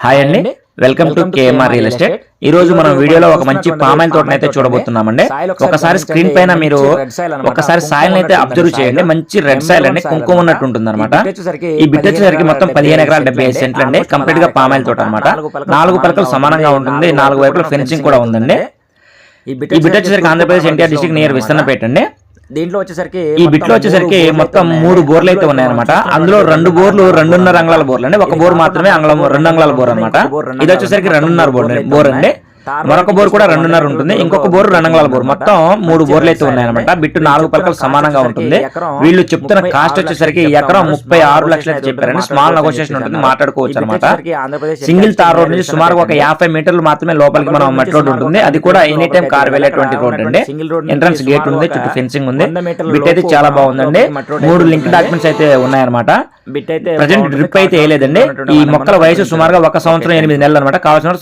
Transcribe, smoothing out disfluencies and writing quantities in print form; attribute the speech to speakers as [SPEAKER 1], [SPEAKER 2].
[SPEAKER 1] Hi అండి, welcome to KMR real estate. ఈ రోజు మనం వీడియోలో ఒక మంచి పామాయిల్ తోటనైతే చూడబోతున్నామండి. ఒకసారి స్క్రీన్ పైన మీరు ఒకసారి సాయిల్ అయితే అబ్జర్వ్ చేయండి. మంచి రెడ్ సాయిల్ అండి, కుంకుమ ఉన్నట్టు ఉంటుంది అనమాట. ఈ బిట్ వచ్చేసరికి మొత్తం 15 ఎకరాలు 75 సెంట్లు అండి. కంప్లీట్ గా పామాయిల్ తోట అనమాట. 4 పలకలు సమానంగా ఉంటుంది. 4 వైపుల ఫెన్సింగ్ కూడా ఉందండి. ఈ బిట్ వచ్చేసరికి ఆంధ్రప్రదేశ్ ఎన్టీఆర్ డిస్ట్రిక్ట్ నియర్ విస్తన్నపేట అండి. ఈ బిట్లో వచ్చేసరికి మొత్తం 3 బోర్లు అయితే ఉన్నాయన్నమాట. అందులో 2 బోర్లు 2.5 అంగుళాల బోర్లు అండి. ఒక బోర్ మాత్రమే 2 అంగుళాల బోర్ అనమాట. ఇది వచ్చేసరికి 2.5 బోర్ అండి. మరొక బోర్ కూడా 2.5 ఉంటుంది. ఇంకొక బోర్ 2 అంగుళాల బోర్. మొత్తం 3 బోర్లు అయితే ఉన్నాయన్నమాట. బిట్టు 4 పలకలు సమానంగా ఉంటుంది. వీళ్ళు చెప్తున్న కాస్ట్ వచ్చేసరికి ఎకరం 36 లక్షలు అయితే చెప్పారండి. స్మాల్ నెగోషియేషన్ ఉంటుంది, మాట్లాడుకోవచ్చు అనమాట. సింగిల్ తార్ రోడ్ నుంచి సుమారు ఒక 50 మీటర్లు మాత్రమే లోపలికి మనం మట్టి రోడ్ ఉంటుంది. అది కూడా ఎనీ టైం కార్ వెళ్ళేటువంటి రోడ్ అండి. ఎంట్రన్స్ గేట్ ఉంది, చుట్టూ ఫెన్సింగ్ ఉంది. బిట్ అయితే చాలా బాగుందండి. 3 లింక్ డాక్యుమెంట్స్ అయితే ఉన్నాయన్నమాట. ప్రజెంట్ డ్రిప్ అయితే వేయలేదండి. ఈ మొక్కల వయసు సుమారుగా 1 సంవత్సరం 8 నెలలు అనమాట. కావాల్సిన